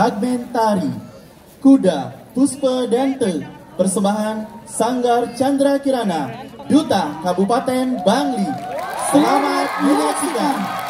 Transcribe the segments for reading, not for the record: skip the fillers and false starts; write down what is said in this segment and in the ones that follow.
Fragmentari Kuda Puspa Dante, persembahan Sanggar Chandra Kirana, Duta Kabupaten Bangli. Selamat menyaksikan.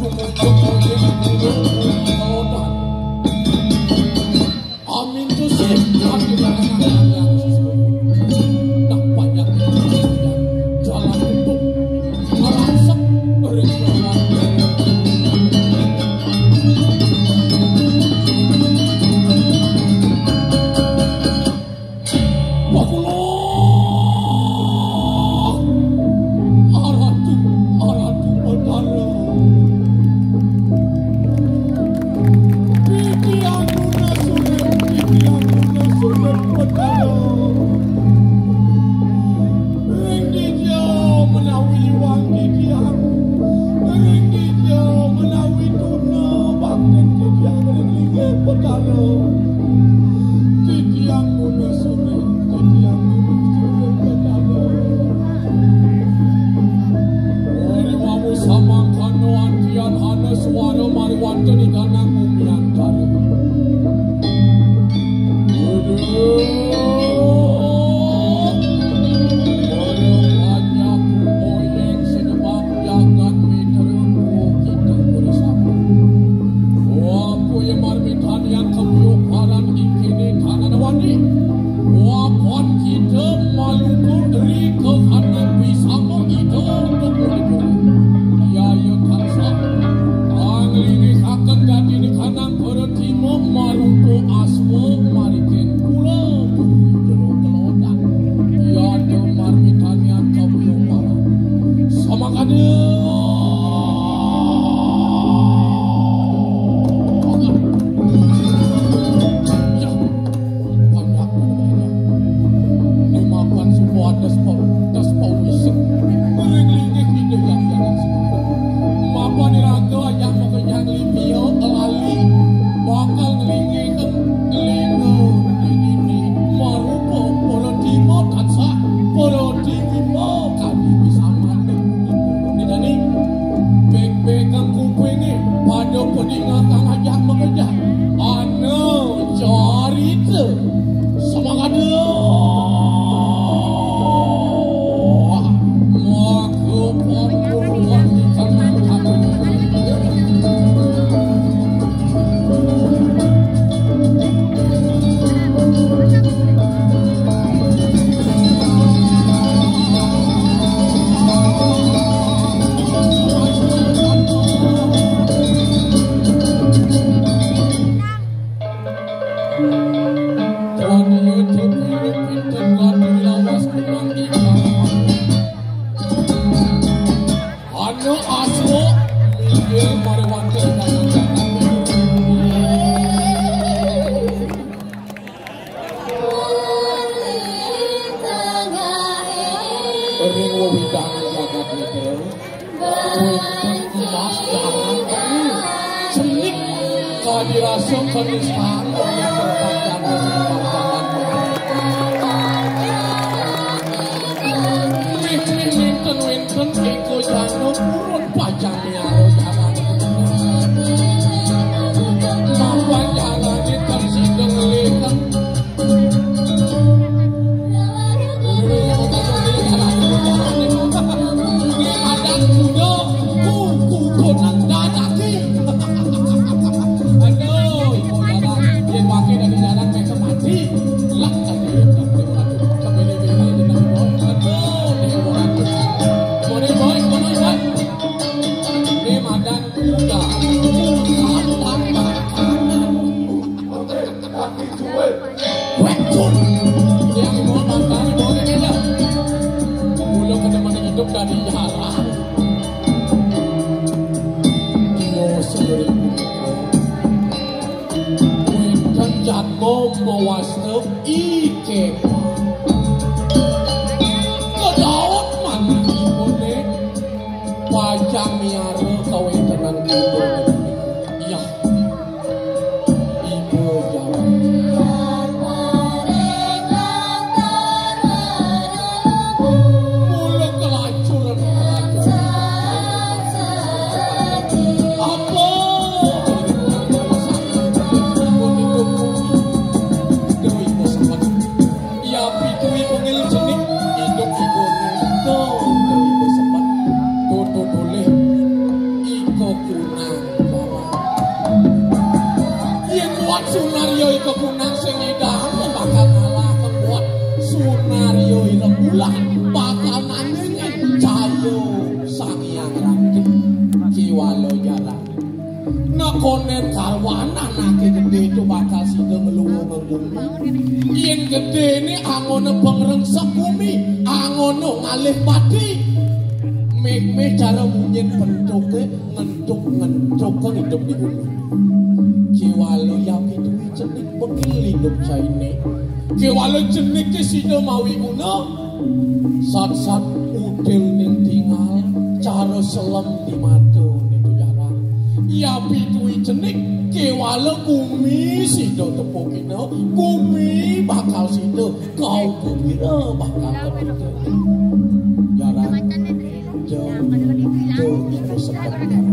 Cukup ya pitui jenik kewala kumi sido tepukino kumi bakal sido kau kira bakal kebetulan jalan jauh itu sebenarnya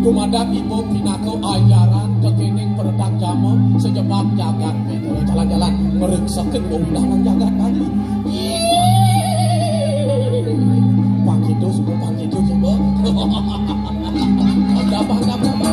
Tumadak ibu pinako ajaran kekening perdak jamo sejebak jagat jalan-jalan meriksakan kewidahan jagat tadi. Pakido subuh pakido subuh. Ada apa?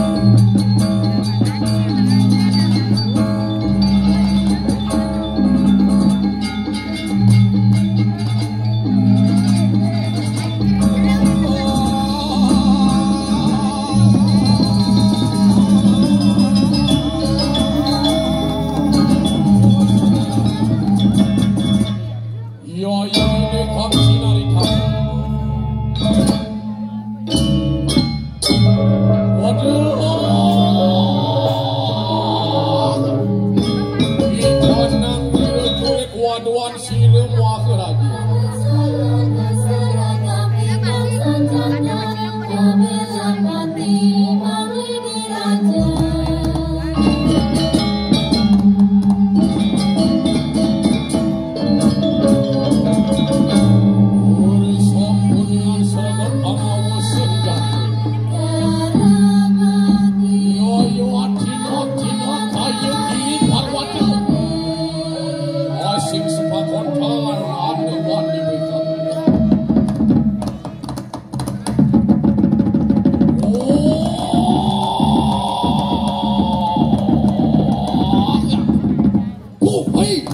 Hai.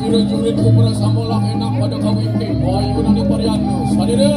Jurid-juridku merasa malah enak pada kawinke. Wahyu nani Pariano, sadire.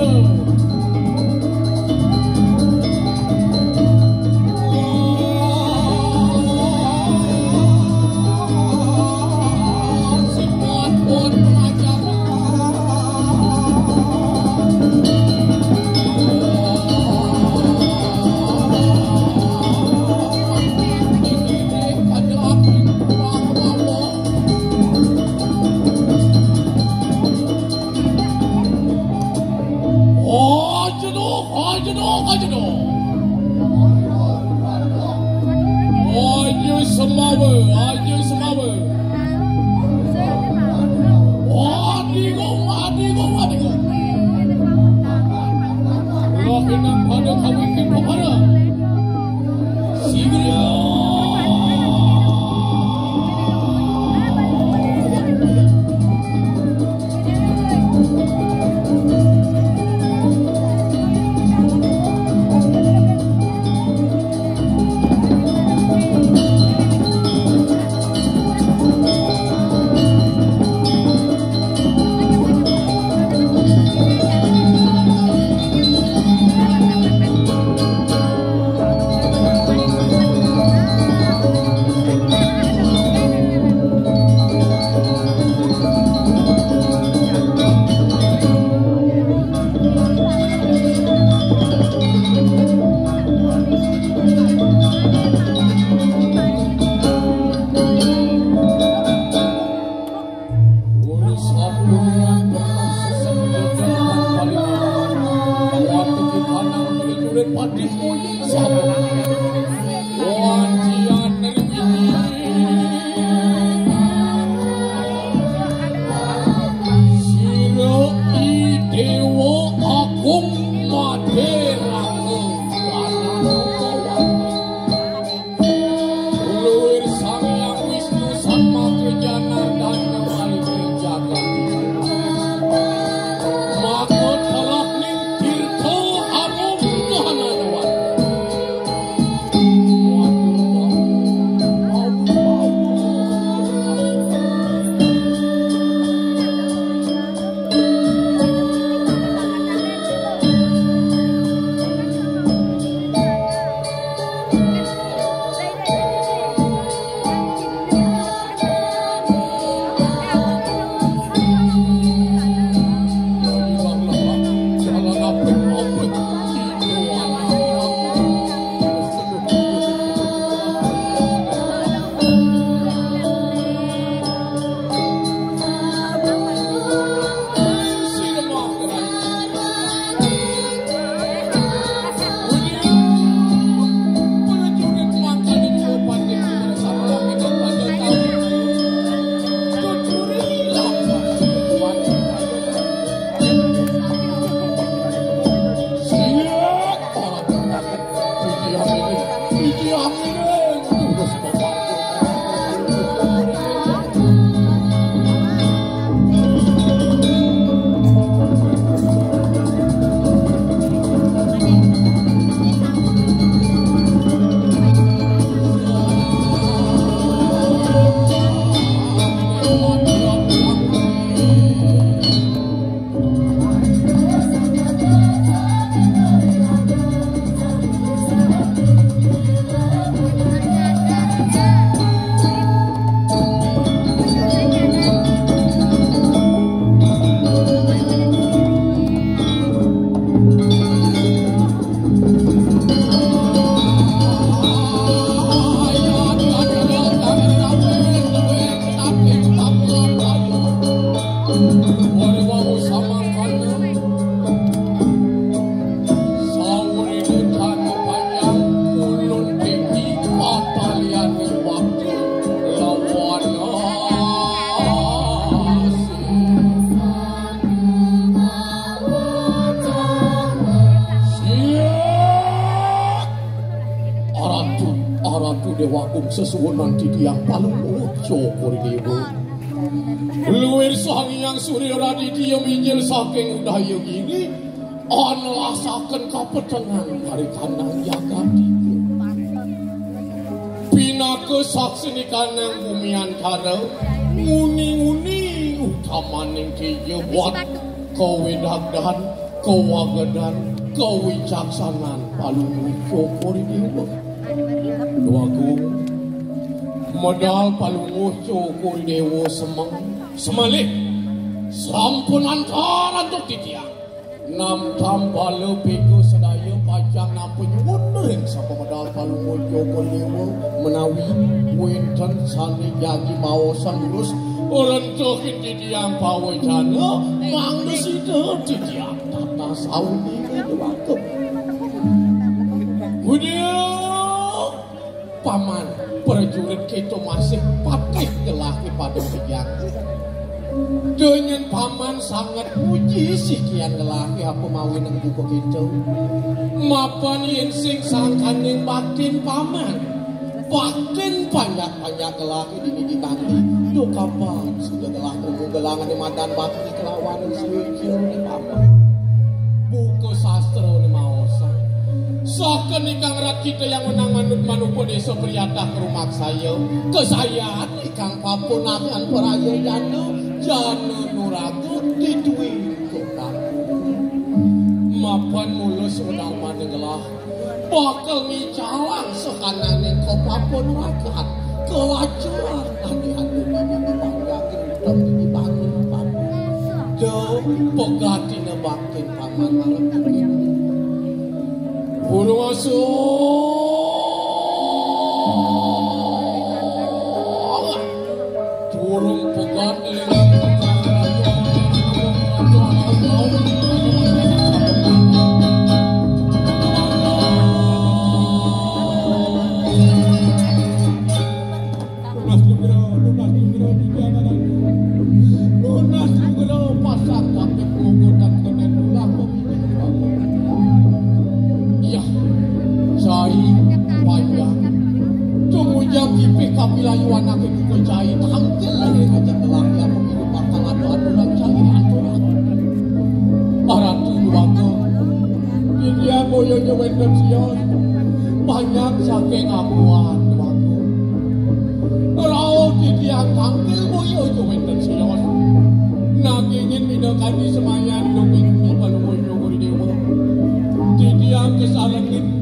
Sesuwunan didiang paling ojo Koridewo luwir Sang Hyang Surya Raditya minjil saking daya gini anlasaken kapetengan kari kanang Jagadika pinaka saksini kanang Bumiantara nguni-nguni utamaning kiye wat kawedagdan kawagedan kawicaksanan paling ojo Koridewo Duagung modal palunguh cukur dewa semalik sampun antara untuk titiang nam tambah lebih ke sedaya pajang nam penyuwun sapa modal palunguh cukur dewa menawi winten sani jagi mawasan lulus rentuh titiang pawajana mangdes itu titiang tata sauni duagung paman prajurit kita masih patih gelaki pada pejak dengan paman sangat puji sikian gelaki apa mawin yang buka kita mapan yen sing sangkaning batin paman batin banyak-banyak gelaki dini ditanti do kapan sudah gelaki gelangan di madan bakti kelawan suwikir ni paman buku sastra ni maosan saken ikang rat kita yang menang manut manupo desa priyatah ke rumah saya kesayaan ikang papunakan peraya jana nuraku ditui tukang mapan mulus udang manenggelah bakal ngicalang sekanane ko papun rakat kelacuan hati-hati dibanggakin udang dibangin paman do pegati nebakin paman malam begini Burung masuk turun pegat kipik kapilayuan aku kucai tampil lagi ngajak lelaki aku hidup bakal adu-aduran cai aturan para tujuanku dia boyonya wendem sios banyak saking apuan tuanku rau dia tampil boyonya wendem sios nagingin minakan di semayan dongeng di palumoyo guri dewa dia kesalengin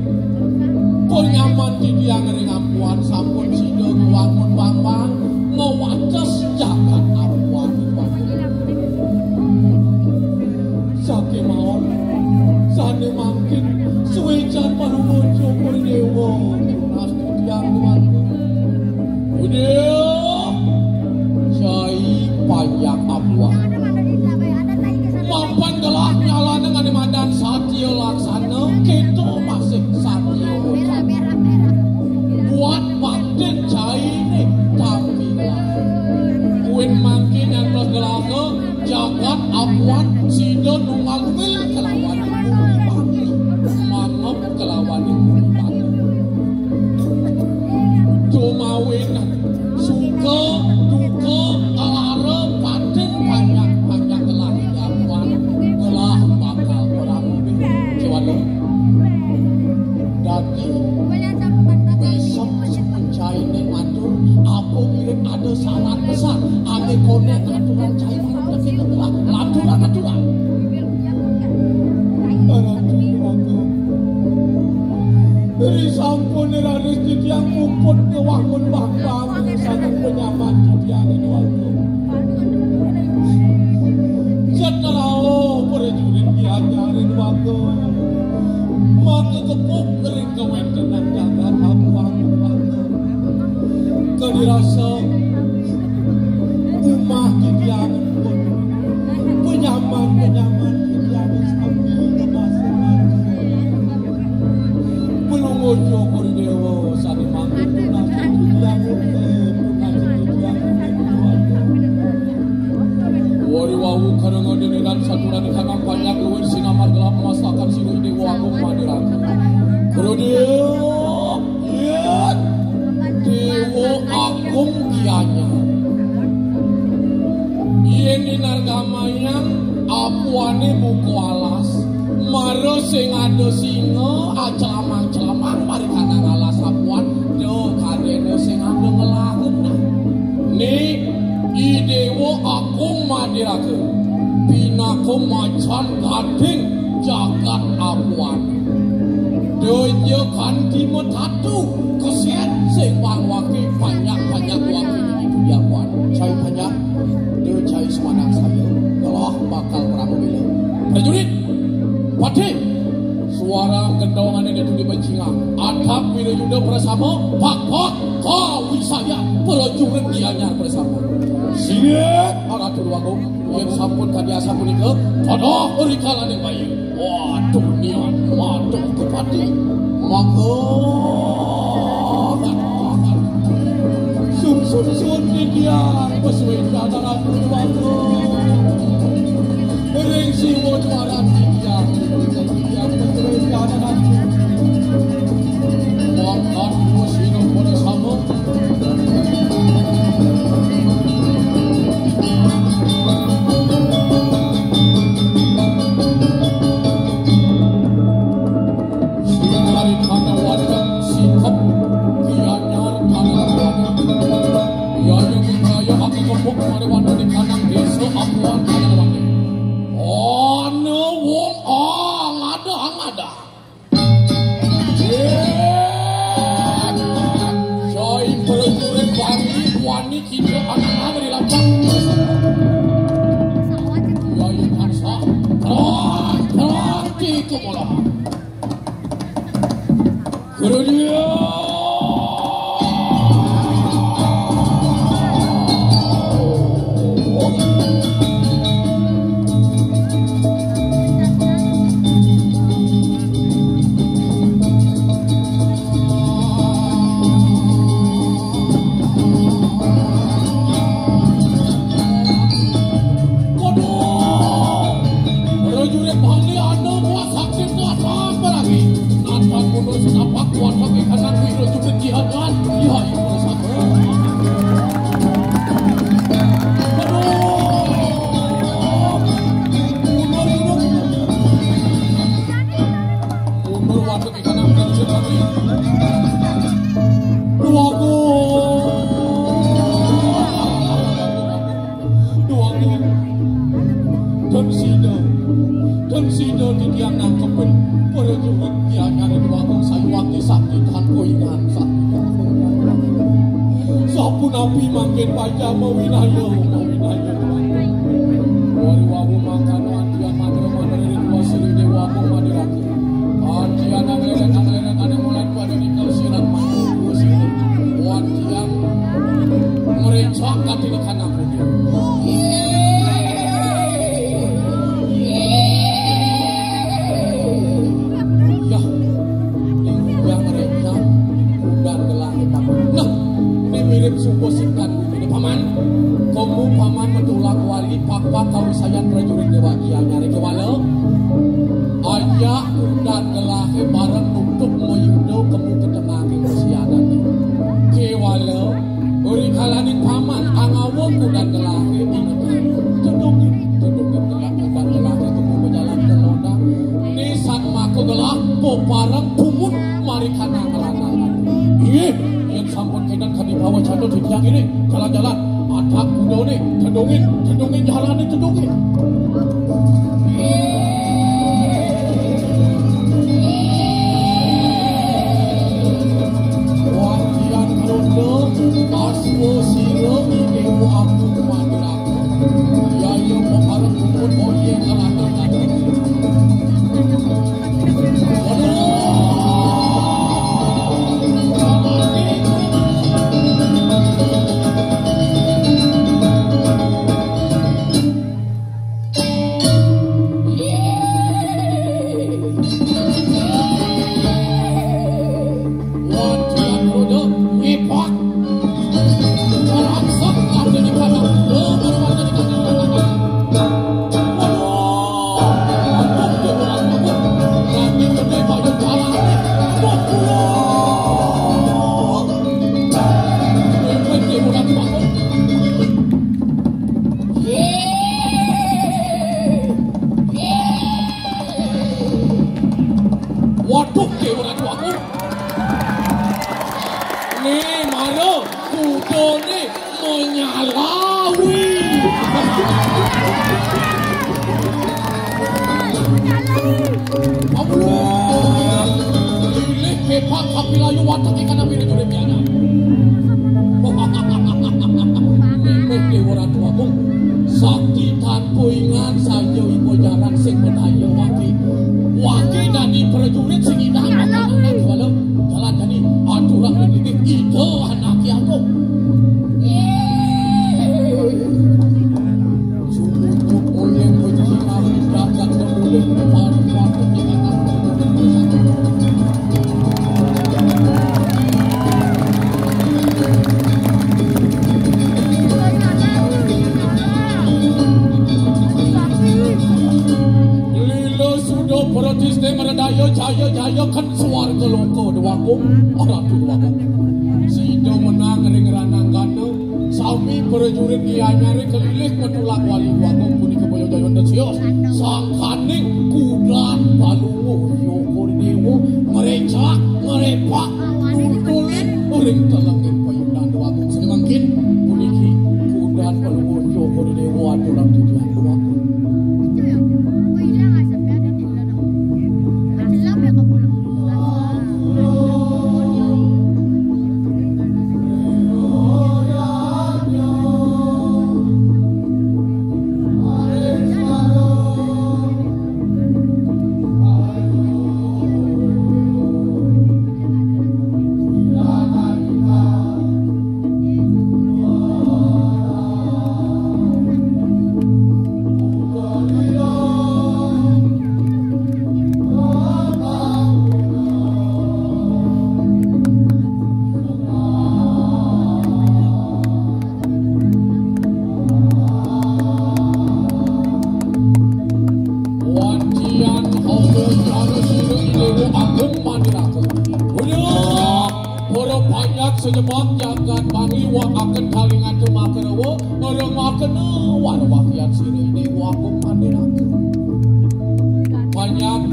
nyaman di yang ngering apuan sampun sido wangun bambang ngewacas jagat apuan sake maon sane mangkin suwecan parumojo kurdewo tunas di yang tuanku udah cai panjang apuan mampan gelah nyala dengan madan satyo laksana keto masih satyo buat makin cair tapi kuin makin yang terus gelaga jagat apuan sido nungambil kelawan bumi bangli mangop kelawan bumi bangli cumawinan suka duka alara paten banyak gelagi apuan gelah bakal perang cewana dati ini matur apa mirip ada syarat besar ame konek aturan cai barang demi telah aturan dari sampun raris yang muput ke wangun bambang sangat penyaman yang ini waktu setelah prajurit diajarin waktu maka kepuk kering kewentenan jagat apuan dirasa rumah kidian pun penyaman kidian sambil kemasan belum ojo kurdewo sani manggung tunas kidian wari wawu karena dengan saturan ikan banyak luwih sinamar gelap masakan sinu dewa agung maniraka kurdewo Dewa agung kianya yen dinargamayang apuane buku alas maro sing ada singa acelamang-celamang mari kana alas apuan do kadene sing ada ngelakeun ni idewa agung madirake pinako macan gading jagat apuan doyo kanthi metatu kesian sing waki banyak waki di dunia apuan cai banyak do cai semanang saya Allah bakal pramu bila prajurit pati suara gendongan ini itu dibencingan atap wirayuda bersama pak kau saya prajurit dianyar bersama siap aratu agung yang sampun kadiasa punika pada rikalan yang baik waduh niat waduh kepati maka sun dia pesuai dalam waktu ring siwo juara dia pesuai dalam maka sino pada sama Apa kuat pakai kanan wiro juga jihad kan? Iya, Kunapi makin pajak mawinayo. Wari wabu makano antian madara dari dua siri dewa madiraki. Antian angleret ada mulai pada nikal sirat mandu sini. Antian merecak kati di kanan dia. Suposikan ini paman, kamu paman mentulang wali papa kau sayang prajurit dewa kia nyari ke walau ayah dan gelahe bareng untuk moyudo kamu ketenangi persiadan ke walau beri kalanin paman angawoku dan gelahe ingat tedungin gelahe dan gelahe kamu berjalan ke loda nisan mako gelah poparang pumut mari kana kelanangan sampun kedan kami bawa candol di tiang ini jalan-jalan ada kuda nih tedungin jalan nih tedungin wakian kuda aswo siro ibu aku madiraku ya yo pemarang kumpul oye kelanangan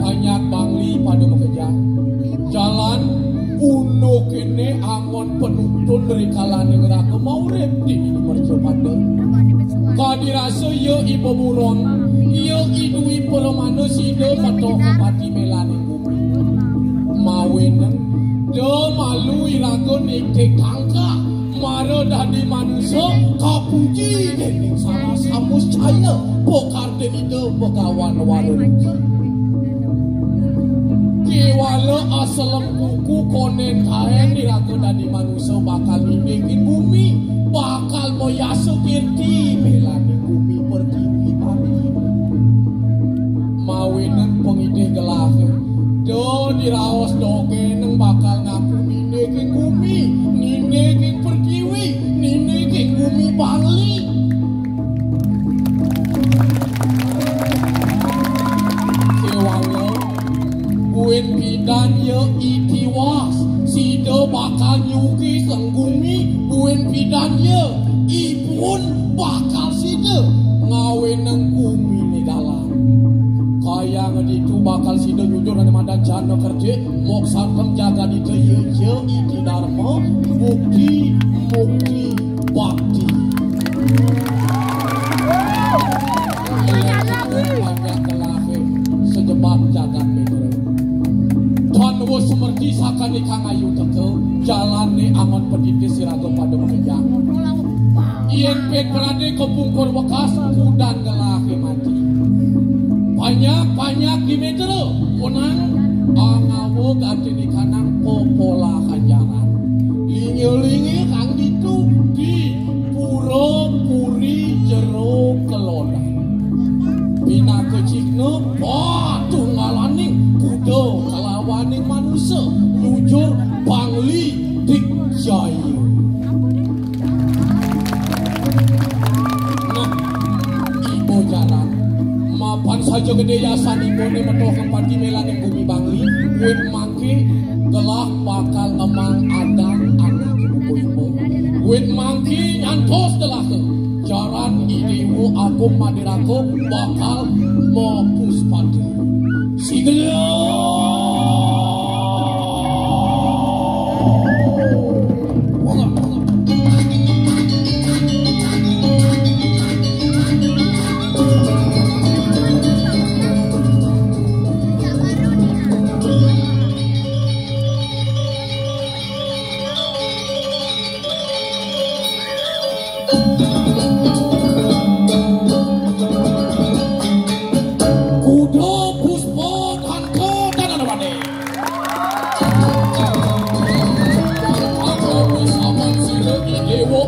Banyak bangli pada bekerja jalan uno kene angon penuntun dari kalangan neraka mau repti di mercepada kadirasa ya ibu buron ya idui permana sida pato kapati melani bumi mawenan do malu irago nikte tangka Sumara dadi manusia kapuji dening salah samus caya pokar denide begawan waluruki kiwala asalem kuku konen kaen diraga dadi manusia bakal nindingin bumi bakal moyasu kirti melani bumi pertiwi pari mawinan pengidih gelahe do diraos doge neng bakal ngaku nindingin bumi nindingin pertiwi nindingin bumi bangli kiwala buin bidan ye itiwas sida bakal nyugi senggumi buin bidan ye ibun bakal sida ngawe nang bumi nigalan kaya ngeditu bakal sida nyujur ane madan jana kerja mok sarkem jaga di ye ye iti dharma bukti bakti banyak kelahir sejebak jagat metro Tanwo seperti sakani kang ayu teke jalani angon pedidi siraga pada menjang yen pet berade kepungkur bekas kudan gelahi mati banyak di metro punang angawo ganti di kanang popola kanjaran lingi kang ditu di puro puri jero kelodan bina kecikne batu ngalaning kuda kalawaning manusia nyujur bangli dikjaya nah ibu jalan mapan saja gede yasan ibu ni metohkan pati melaning bumi bangli win mangke gelah bakal ngemang adang anak ibu win mangke nyantos gelah jaran idewu agung madirako bakal mopus pati sigel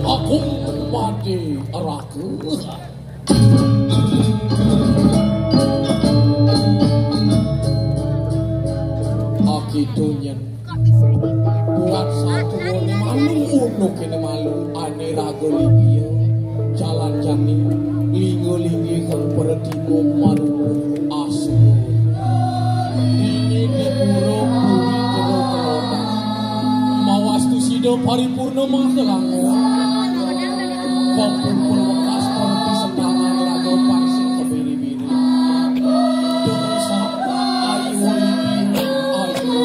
aku mati raku akitunya buat satu malu unuk ini malu ane ragu libya jalan jani lingo-lingi kang pertimu maru asu ini di puro puri kero kelodan mawas tu sido paripurna mah kelango kompul perwekas perti sendangan raga parsing kebiri-biri dengan sama ayu libya ayu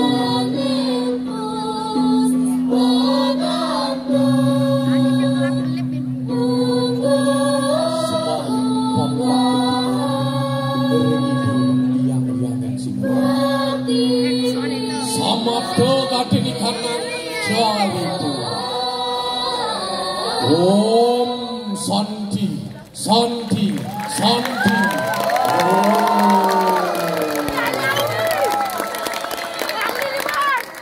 Om Santi, Santi, Santi.